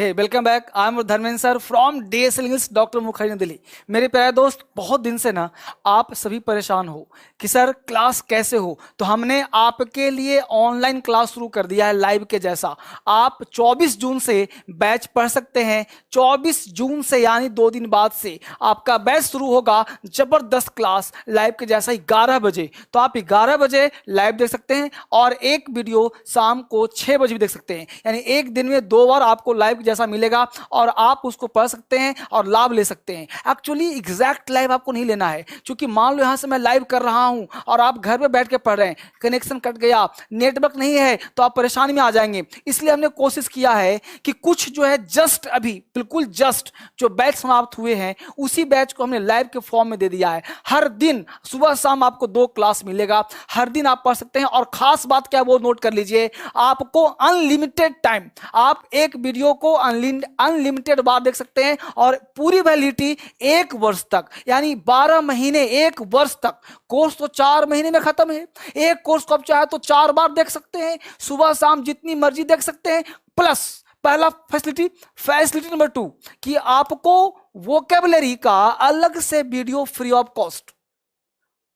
Hey welcome back. I am Dharmendra sir from DSL English doctor Mukherjee Delhi. मेरे प्यारे दोस्त, बहुत दिन से ना आप सभी परेशान हो कि सर क्लास कैसे हो, तो हमने आपके लिए ऑनलाइन क्लास शुरू कर दिया है लाइव के जैसा। आप 24 जून से बैच पढ़ सकते हैं। 24 जून से यानी 2 दिन बाद से आपका बैच शुरू होगा। जबरदस्त क्लास लाइव के जैसा 11 बजे। तो आप 11 बजे लाइव देख सकते हैं और एक वीडियो शाम को 6 बजे भी देख सकते हैं। यानी एक दिन में 2 बार आपको लाइव जैसा मिलेगा और आप उसको पढ़ सकते हैं और लाभ ले सकते हैं। एक्चुअली एग्जैक्ट लाइव आपको नहीं लेना है, क्योंकि मान लो यहां से मैं लाइव कर रहा हूं और आप घर पे बैठ के पढ़ रहे हैं, कनेक्शन कट गया, नेटवर्क नहीं है, तो आप परेशानी में आ जाएंगे। इसलिए हमने कोशिश किया है कि कुछ जो है जस्ट अभी बिल्कुल जस्ट जो बैच समाप्त हुए हैं उसी बैच को हमने लाइव के फॉर्म में दे दिया है। हर दिन सुबह शाम आपको 2 क्लास मिलेगा, हर दिन आप पढ़ सकते हैं। और खास बात क्या वो नोट कर लीजिए, आपको अनलिमिटेड टाइम, आप एक वीडियो को अनलिमिटेड बार देख सकते हैं और पूरी वैलिडिटी 1 वर्ष तक, यानी 12 महीने 1 वर्ष तक। कोर्स तो 4 महीने में खत्म है। एक कोर्स को आप चाहे तो 4 बार देख सकते हैं, सुबह शाम जितनी मर्जी देख सकते हैं। प्लस पहला फैसिलिटी नंबर 2 कि आपको वोकैबुलरी का अलग से वीडियो फ्री ऑफ कॉस्ट,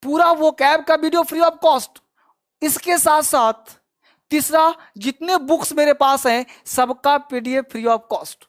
पूरा वोकैब का वीडियो फ्री ऑफ कॉस्ट। इसके साथ साथ तीसरा, जितने बुक्स मेरे पास हैं सबका पीडीएफ फ्री ऑफ कॉस्ट,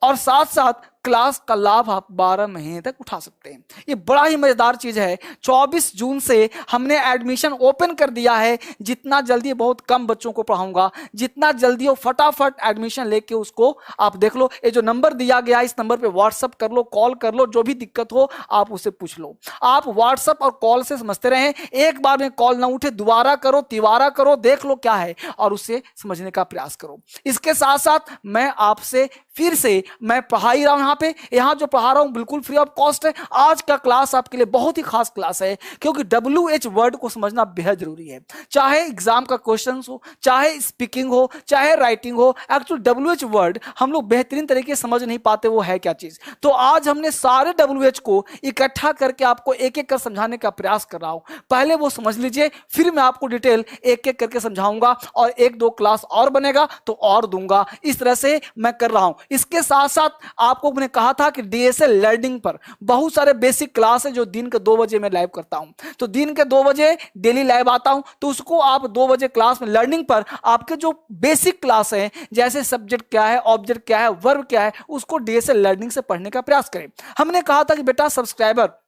और साथ साथ क्लास का लाभ आप 12 महीने तक उठा सकते हैं। ये बड़ा ही मजेदार चीज है। 24 जून से हमने एडमिशन ओपन कर दिया है। जितना जल्दी, बहुत कम बच्चों को पढ़ाऊंगा, जितना जल्दी हो फटाफट एडमिशन लेके उसको आप देख लो। ये जो नंबर दिया गया इस नंबर पे व्हाट्सअप कर लो, कॉल कर लो, जो भी दिक्कत हो आप उससे पूछ लो। आप व्हाट्सअप और कॉल से समझते रहें, एक बार में कॉल ना उठे, दोबारा करो, तिबारा करो, देख लो क्या है और उससे समझने का प्रयास करो। इसके साथ साथ मैं आपसे फिर से मैं पढ़ा ही रहा हूं। यहां जो पढ़ा रहा हूं बिल्कुल फ्री ऑफ कॉस्ट है। आज का क्लास आपके लिए बहुत ही खास क्लास है, क्योंकि WH वर्ड को समझना बेहद जरूरी है। चाहे एग्जाम का क्वेश्चन हो, चाहे स्पीकिंग हो, चाहे राइटिंग हो, एक्चुअली WH वर्ड हम लोग बेहतरीन तरीके से समझ नहीं पाते वो है क्या चीज। तो आज हमने सारे WH को इकट्ठा करके आपको एक एक कर समझाने का प्रयास कर रहा हूं। पहले वो समझ लीजिए, फिर मैं आपको डिटेल एक एक करके समझाऊंगा और 1-2 क्लास और बनेगा तो और दूंगा। इस तरह से मैं कर रहा हूं। इसके साथ साथ आपको मैंने कहा था कि डीएसएल लर्निंग पर बहुत सारे बेसिक क्लास है जो दिन के 2 बजे मैं लाइव करता हूं। तो दिन के 2 बजे डेली लाइव आता हूं, तो उसको आप 2 बजे क्लास में लर्निंग पर आपके जो बेसिक क्लास है, जैसे सब्जेक्ट क्या है, ऑब्जेक्ट क्या है, वर्ब क्या है, उसको डीएसएल लर्निंग से पढ़ने का प्रयास करें। हमने कहा था कि बेटा सब्सक्राइबर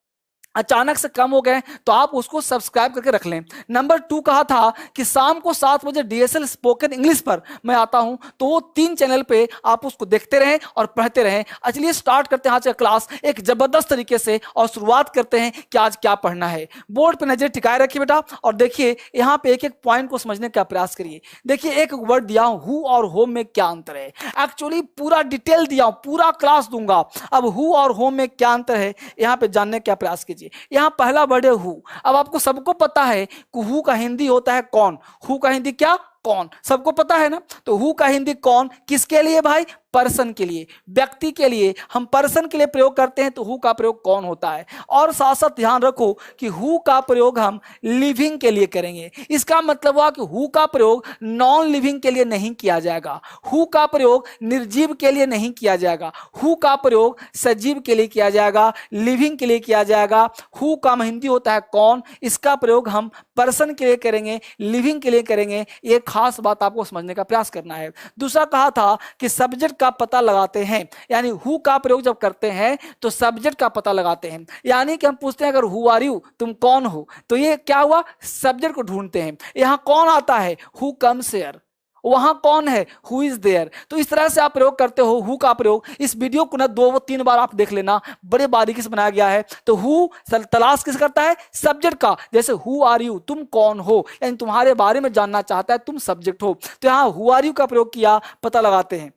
अचानक से कम हो गए तो आप उसको सब्सक्राइब करके रख लें। नंबर 2 कहा था कि शाम को 7 बजे डीएसएल स्पोकन इंग्लिश पर मैं आता हूं, तो वो 3 चैनल पे आप उसको देखते रहें और पढ़ते रहें। चलिए स्टार्ट करते हैं आज का क्लास एक जबरदस्त तरीके से और शुरुआत करते हैं कि आज क्या पढ़ना है। बोर्ड पे नजर टिकाए रखिए बेटा और देखिए यहाँ पे एक एक पॉइंट को समझने का प्रयास करिए। देखिए एक वर्ड दिया हूं, हु और होम में क्या अंतर है। एक्चुअली पूरा डिटेल दिया हूं, पूरा क्लास दूंगा। अब हु और होम में क्या अंतर है यहाँ पे जानने का प्रयास कीजिए। यहां पहला वर्ड है हु। अब आपको सबको पता है कि हु का हिंदी होता है कौन। हु का हिंदी क्या? कौन। सबको पता है ना। तो हु का हिंदी कौन किसके लिए भाई? पर्सन के लिए, व्यक्ति के लिए। हम पर्सन के लिए प्रयोग करते हैं तो हु का प्रयोग कौन होता है। और साथ साथ ध्यान रखो कि हु का प्रयोग हम लिविंग के लिए करेंगे। इसका मतलब हुआ कि हु का प्रयोग नॉन लिविंग के लिए नहीं किया जाएगा, हु का प्रयोग निर्जीव के लिए नहीं किया जाएगा, हु का प्रयोग सजीव के लिए किया जाएगा, लिविंग के लिए किया जाएगा। हु का हिंदी होता है कौन, इसका प्रयोग हम पर्सन के लिए करेंगे, लिविंग के लिए करेंगे। ये खास बात आपको समझने का प्रयास करना है। दूसरा कहा था कि सब्जेक्ट का पता लगाते हैं, यानी हु का प्रयोग जब करते हैं तो सब्जेक्ट का पता लगाते हैं। यानी कि हम पूछते हैं अगर हु आर यू, तुम कौन हो, तो ये क्या हुआ? सब्जेक्ट को ढूंढते हैं। यहां कौन आता है? Who comes here. वहां कौन है? Who is there. तो इस तरह से आप प्रयोग करते हो हु का प्रयोग। इस वीडियो को ना 2-3 बार आप देख लेना, बड़े बारीकी से बनाया गया है। तो हु तलाश किस करता है? सब्जेक्ट का। जैसे हु आर यू, तुम कौन हो, यानी तुम्हारे बारे में जानना चाहता है, तुम सब्जेक्ट हो। तो यहां हु आर यू का प्रयोग किया, पता लगाते हैं।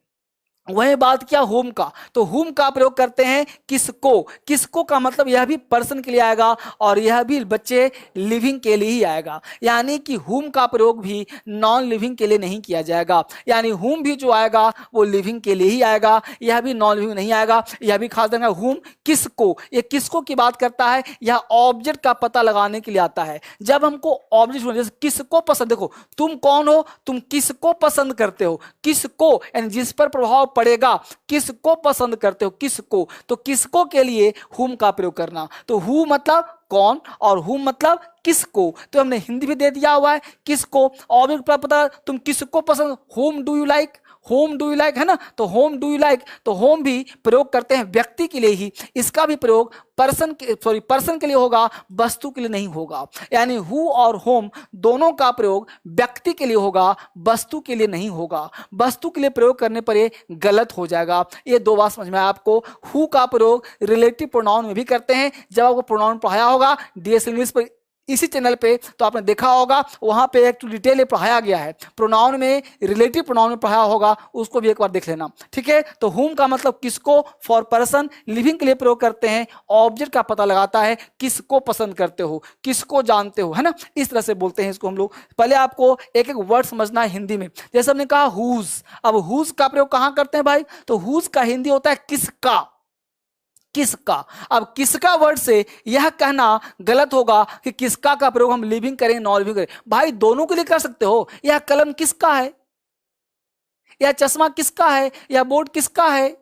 वही बात किया होम का, तो होम का प्रयोग करते हैं किसको। किसको का मतलब यह भी पर्सन के लिए आएगा और यह भी बच्चे लिविंग के लिए ही आएगा। यानी कि होम का प्रयोग भी नॉन लिविंग के लिए नहीं किया जाएगा। यानी होम भी जो आएगा वो लिविंग के लिए ही आएगा, यह भी नॉन लिविंग नहीं आएगा। यह भी खास देना, होम किसको, ये किसको की बात करता है, यह ऑब्जेक्ट का पता लगाने के लिए आता है। जब हमको ऑब्जेक्ट जैसे किसको पसंद, देखो तुम कौन हो, तुम किसको पसंद करते हो, किसको यानी जिस पर प्रभाव पड़ेगा। किसको पसंद करते हो, किसको, तो किसको के लिए whom का प्रयोग करना। तो who मतलब कौन और whom मतलब किसको, तो हमने हिंदी भी दे दिया हुआ है किसको। ऑब्जेक्ट पर पता तुम किसको पसंद, whom do you like, home do you like, है ना, तो होम डू यू लाइक, तो होम भी प्रयोग करते हैं व्यक्ति के लिए ही, इसका भी प्रयोग पर्सन के लिए होगा, वस्तु के लिए नहीं होगा। यानी हु और होम दोनों का प्रयोग व्यक्ति के लिए होगा, वस्तु के लिए नहीं होगा। वस्तु के लिए प्रयोग करने पर ये गलत हो जाएगा। ये दो बात समझ में आया आपको। हु का प्रयोग रिलेटिव प्रोनाउन में भी करते हैं, जब आपको प्रोनाउन पढ़ाया होगा डीएस इंग्लिश पर इसी चैनल पे, तो आपने देखा होगा वहां पे एक डिटेल पढ़ाया गया है, प्रोनाउन में, रिलेटिव प्रोनाउन में पढ़ाया होगा, उसको भी एक बार देख लेना, ठीक है। तो हुम का मतलब किसको, फॉर पर्सन, लिविंग के लिए प्रयोग करते हैं, ऑब्जेक्ट का पता लगाता है, किसको पसंद करते हो, किसको जानते हो, है ना, इस तरह से बोलते हैं इसको हम लोग। पहले आपको एक एक वर्ड समझना है हिंदी में। जैसे हमने कहा हुज, अब हुज का प्रयोग कहां करते हैं भाई, तो हुज का हिंदी होता है किसका, किसका। अब किसका वर्ड से यह कहना गलत होगा कि किसका का प्रयोग हम लिविंग करें नॉन लिविंग करें। भाई दोनों के लिए कर सकते हो। यह कलम किसका है, यह चश्मा किसका है, यह बोर्ड किसका है,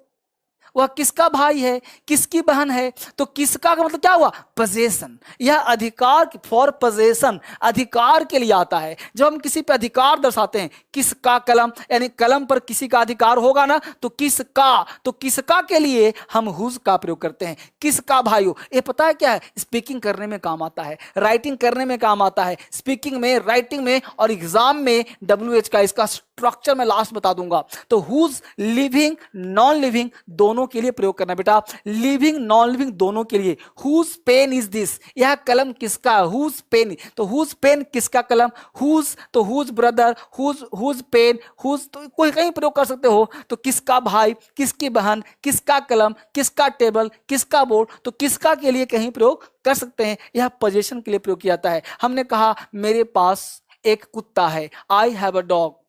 वह किसका भाई है, किसकी बहन है। तो किसका का मतलब क्या हुआ, पोजेशन, यह अधिकार, फॉर पोजेशन, अधिकार के लिए आता है। जब हम किसी पे अधिकार दर्शाते हैं, किसका कलम, यानी कलम पर किसी का अधिकार होगा ना, तो किसका, तो किसका के लिए हम हुज का प्रयोग करते हैं। किसका भाई हो, ये पता है क्या है, स्पीकिंग करने में काम आता है, राइटिंग करने में काम आता है, स्पीकिंग में, राइटिंग में और एग्जाम में WH का इसका स्ट्रक्चर मैं लास्ट बता दूंगा। तो हुज, लिविंग, नॉन लिविंग दोनों के लिए प्रयोग करना बेटा, लिविंग नॉन लिविंग दोनों के लिए। हुज पेन इज दिस, यह कलम किसका, हुज पेन, तो हुज पेन किसका कलम, हुज, तो whose brother, whose pen, whose, तो कोई कहीं प्रयोग कर सकते हो। तो किसका भाई, किसकी बहन, किसका कलम, किसका टेबल, किसका बोर्ड, तो किसका के लिए कहीं प्रयोग कर सकते हैं। यह पोजीशन के लिए प्रयोग किया जाता है। हमने कहा मेरे पास एक कुत्ता है, आई हैव अ डॉग,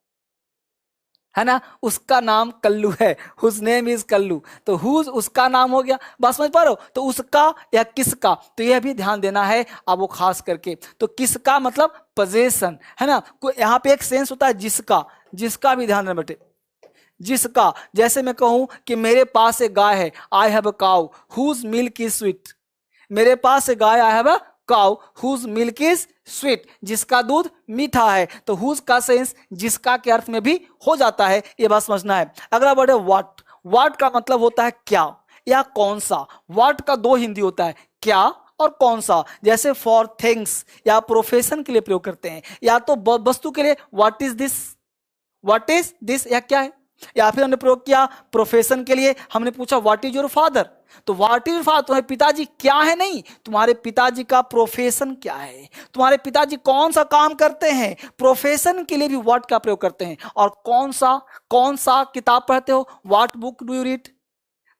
है ना, उसका नाम कल्लू है, हुज नेम इज कल्लू, तो हुज उसका नाम हो गया। बात समझ पा रहे हो, तो उसका या किसका, तो यह भी ध्यान देना है अब वो खास करके। तो किसका मतलब पोजेशन, है ना, यहाँ पे एक सेंस होता है जिसका, जिसका भी ध्यान देना बेटे, जिसका। जैसे मैं कहूं कि मेरे पास एक गाय है, I have a cow whose milk is sweet, मेरे पास एक गाय, I have a cow whose milk is sweet, जिसका दूध मीठा है। तो हुज का सेंस जिसका के अर्थ में भी हो जाता है, ये बात समझना है। अगला वर्ड है व्हाट, व्हाट का मतलब होता है क्या या कौन सा। व्हाट का दो हिंदी होता है, क्या और कौन सा। जैसे फॉर थिंग्स या प्रोफेशन के लिए प्रयोग करते हैं, या तो वस्तु के लिए what is this, what is this या क्या है, या फिर हमने प्रयोग किया प्रोफेशन के लिए, हमने पूछा व्हाट इज योर फादर, तो व्हाट इज योर फादर, तुम्हारे पिताजी क्या है, नहीं, तुम्हारे पिताजी का प्रोफेशन क्या है, तुम्हारे पिताजी कौन सा काम करते हैं। प्रोफेशन के लिए भी व्हाट का प्रयोग करते हैं। और कौन सा किताब पढ़ते हो, what book do you read,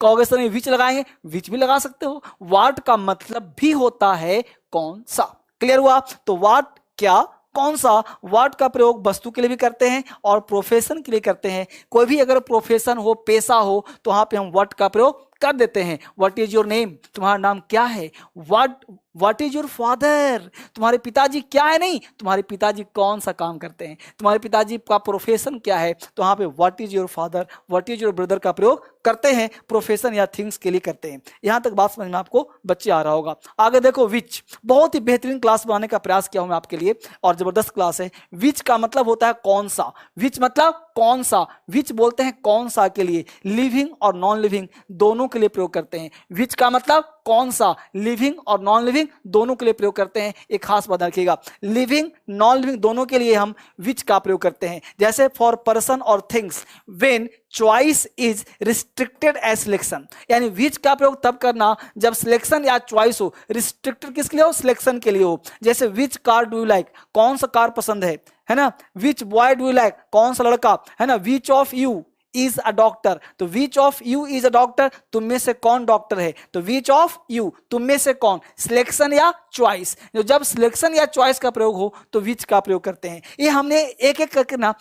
कहोगे सर में विच लगाएंगे, विच भी लगा सकते हो। व्हाट का मतलब भी होता है कौन सा। क्लियर हुआ, तो व्हाट क्या, कौन सा। व्हाट का प्रयोग वस्तु के लिए भी करते हैं और प्रोफेशन के लिए करते हैं। कोई भी अगर प्रोफेशन हो, पेशा हो, तो वहां पे हम व्हाट का प्रयोग कर देते हैं। व्हाट इज योर नेम, तुम्हारा नाम क्या है। व्हाट इज योर फादर, तुम्हारे पिताजी क्या है, नहीं, तुम्हारे पिताजी कौन सा काम करते हैं, तुम्हारे पिताजी का प्रोफेशन क्या है। तो वहां पे what is your father, what is your brother का प्रयोग करते हैं, प्रोफेशन या थिंग्स के लिए करते हैं। यहां तक बात समझ में आपको बच्चे आ रहा होगा। आगे देखो विच, बहुत ही बेहतरीन क्लास बनाने का प्रयास किया हूं मैं आपके लिए और जबरदस्त क्लास है। विच का मतलब होता है कौन सा, विच मतलब कौन सा, विच बोलते हैं कौन सा के लिए, लिविंग और नॉन लिविंग दोनों के लिए प्रयोग करते हैं। विच का मतलब कौन सा, लिविंग और नॉन लिविंग दोनों के लिए प्रयोग करते हैं। एक खास बात रखिएगा, लिविंग नॉन लिविंग दोनों के लिए हम विच का प्रयोग करते हैं। जैसे फॉर पर्सन और things when choice is restricted as selection, यानी विच का प्रयोग तब करना जब सिलेक्शन या चॉइस हो। रिस्ट्रिक्टेड किसके लिए हो, सिलेक्शन के लिए हो। जैसे which car do you like, कौन सा कार पसंद है ना। Which boy do you like, कौन सा लड़का, है ना। Which of you is a doctor, तो which of you is a doctor, तुम में से कौन डॉक्टर है। तो विच ऑफ यू, तुम में से कौन, सिलेक्शन या चॉइस। जब सिलेक्शन या चॉइस का प्रयोग हो तो विच का प्रयोग करते हैं। ये हमने एक एक करके ना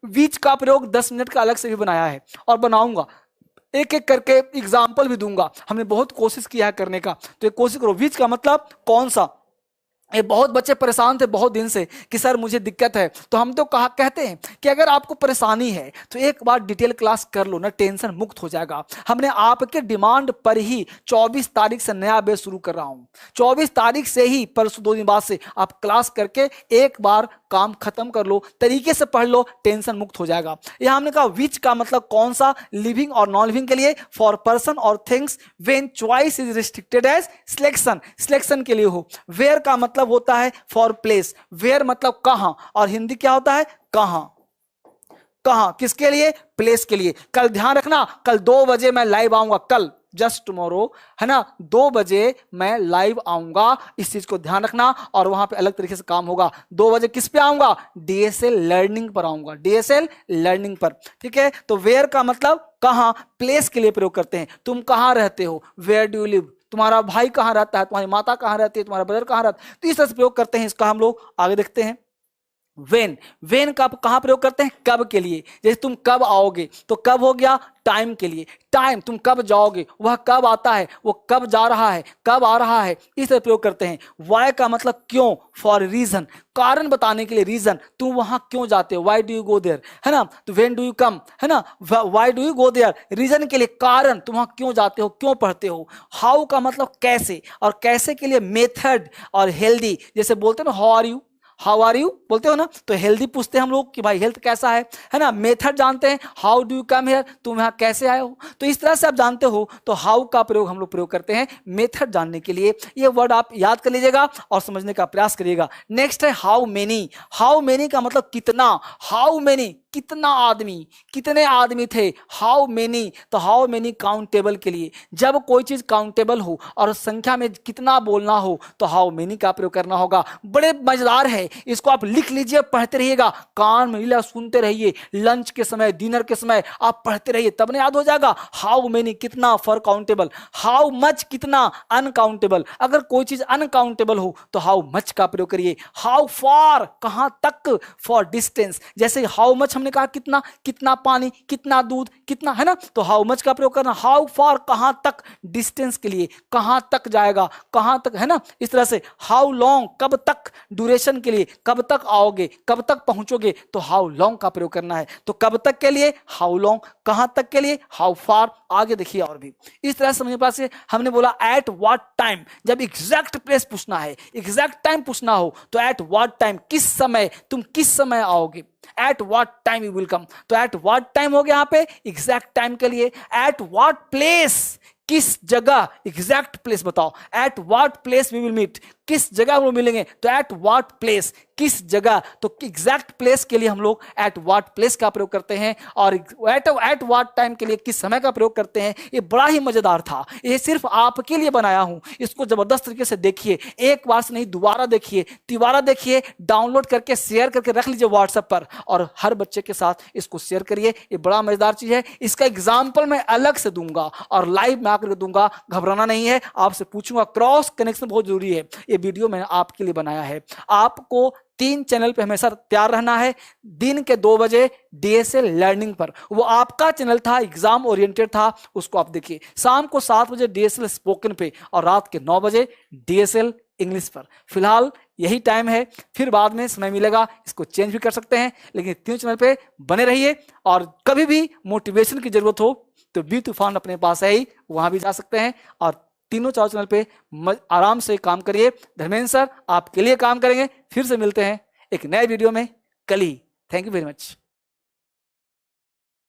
विच का प्रयोग 10 मिनट का अलग से भी बनाया है और बनाऊंगा, एक एक करके एग्जाम्पल भी दूंगा। हमने बहुत कोशिश किया है करने का, तो कोशिश करो। विच का मतलब कौन सा, ये बहुत बच्चे परेशान थे बहुत दिन से कि सर मुझे दिक्कत है। तो हम तो कहा कहते हैं कि अगर आपको परेशानी है तो एक बार डिटेल क्लास कर लो ना, टेंशन मुक्त हो जाएगा। हमने आपके डिमांड पर ही 24 तारीख से नया बैच शुरू कर रहा हूं। 24 तारीख से ही, परसों 2 दिन बाद से आप क्लास करके एक बार काम खत्म कर लो, तरीके से पढ़ लो, टेंशन मुक्त हो जाएगा। यह हमने कहा विच का मतलब कौन सा, लिविंग और नॉन लिविंग के लिए, फॉर पर्सन और things, when choice is restricted as selection, selection के लिए हो। वेयर का मतलब होता है फॉर प्लेस, वेयर मतलब कहां, और हिंदी क्या होता है कहां, कहां किसके लिए, प्लेस के लिए। कल ध्यान रखना, कल 2 बजे मैं लाइव आऊंगा, कल जस्ट टुमारो, है ना, 2 बजे मैं लाइव आऊंगा, इस चीज को ध्यान रखना। और वहां पे अलग तरीके से काम होगा। 2 बजे किस पे आऊंगा, डीएसएल लर्निंग पर आऊंगा, डीएसएल लर्निंग पर, ठीक है। तो वेयर का मतलब कहां, प्लेस के लिए प्रयोग करते हैं। तुम कहां रहते हो, वेयर डू यू लिव, तुम्हारा भाई कहां रहता है, तुम्हारी माता कहां रहती है, तुम्हारा ब्रदर कहां रहता है, तो इस तरह से प्रयोग करते हैं। इसका हम लोग आगे देखते हैं। वेन, वेन का कहां प्रयोग करते हैं, कब के लिए। जैसे तुम कब आओगे, तो कब हो गया टाइम के लिए, टाइम तुम कब जाओगे, वह कब आता है, वो कब जा रहा है, कब आ रहा है, इस तरह प्रयोग करते हैं। वाई का मतलब क्यों, फॉर रीजन, कारण बताने के लिए, रीजन, तुम वहां क्यों जाते हो, why do you go there, है ना। तो वेन डू यू कम, है ना, why do you go there, reason के लिए, कारण, तुम वहां क्यों जाते हो, क्यों पढ़ते हो। हाउ का मतलब कैसे, और कैसे के लिए मेथड और हेल्दी, जैसे बोलते हैं ना how are you, how are you बोलते हो ना, तो हेल्दी पूछते हैं हम लोग कि भाई हेल्थ कैसा है ना। मेथड जानते हैं, how do you come here, तुम यहाँ कैसे आए हो। तो इस तरह से आप जानते हो, तो हाउ का प्रयोग हम लोग प्रयोग करते हैं मेथड जानने के लिए। ये वर्ड आप याद कर लीजिएगा और समझने का प्रयास करिएगा। नेक्स्ट है हाउ मेनी, हाउ मेनी का मतलब कितना, हाउ मेनी कितना आदमी, कितने आदमी थे, हाउ मेनी, तो हाउ मेनी काउंटेबल के लिए, जब कोई चीज काउंटेबल हो और संख्या में कितना बोलना हो तो हाउ मेनी का प्रयोग करना होगा। बड़े मजेदार है, इसको आप लिख लीजिए, पढ़ते रहिएगा, कान में लीला सुनते रहिए, लंच के समय, डिनर के समय आप पढ़ते रहिए, तब नहीं याद हो जाएगा। हाउ मेनी कितना, फॉर काउंटेबल। हाउ मच कितना, अनकाउंटेबल, अगर कोई चीज अनकाउंटेबल हो तो हाउ मच का प्रयोग करिए। हाउ फार कहां तक, फॉर डिस्टेंस, जैसे हाउ मच हमने कहा कितना, कितना पानी, कितना दूध, कितना, है ना, तो हाउ मच का प्रयोग करना। हाउ फार कहां तक, डिस्टेंस के लिए, कहां तक जाएगा, कहां तक, है ना, इस तरह से। हाउ लॉन्ग कब तक, ड्यूरेशन के लिए, कब तक आओगे, कब तक पहुंचोगे, तो हाउ लॉन्ग का प्रयोग करना है। तो कब तक के लिए हाउ लॉन्ग, कहां तक के लिए हाउ फार। आगे देखिए और भी इस तरह से समझने पास। हमने बोला एट व्हाट टाइम, जब एग्जैक्ट प्लेस पूछना है, एग्जैक्ट टाइम पूछना हो तो एट व्हाट टाइम, किस समय, तुम किस समय आओगे, at what time you will come, तो एट व्हाट टाइम हो गया यहाँ पे एग्जैक्ट टाइम के लिए। एट व्हाट प्लेस, किस जगह, एग्जैक्ट प्लेस बताओ, at what place we will meet, किस जगह हम लोग मिलेंगे, तो एट व्हाट प्लेस, किस जगह, तो एग्जैक्ट प्लेस के लिए हम लोग एट व्हाट प्लेस का प्रयोग करते हैं, और एट व्हाट टाइम के लिए किस समय का प्रयोग करते हैं। ये बड़ा ही मजेदार था, ये सिर्फ आपके लिए बनाया हूं, इसको जबरदस्त तरीके से देखिए, एक बार से नहीं दोबारा देखिए, तिबारा देखिए, डाउनलोड करके शेयर करके रख लीजिए व्हाट्सएप पर, और हर बच्चे के साथ इसको शेयर करिए। ये बड़ा मजेदार चीज है, इसका एग्जाम्पल मैं अलग से दूंगा और लाइव में आकर दूंगा, घबराना नहीं है, आपसे पूछूंगा। क्रॉस कनेक्शन बहुत जरूरी है, ये वीडियो मैंने आपके लिए बनाया है। आपको 3 चैनल पे हमेशा तैयार रहना है। दिन के 2 बजे डीएसएल लर्निंग पर, वो आपका चैनल था, एग्जाम ओरिएंटेड था, उसको आप देखिए। शाम को 7 बजे डीएसएल स्पोकन पे, और रात के 9 बजे डीएसएल इंग्लिश पर। फिलहाल यही टाइम है, फिर बाद में समय मिलेगा इसको चेंज भी कर सकते हैं, लेकिन 3 चैनल पे बने रहिए। और कभी भी मोटिवेशन की जरूरत हो तो बी तूफान अपने पास है ही, वहां भी जा सकते हैं, और तीनों 4 चैनल पे आराम से काम करिए। धर्मेंद्र सर आपके लिए काम करेंगे। फिर से मिलते हैं एक नए वीडियो में कल ही। Thank you very much.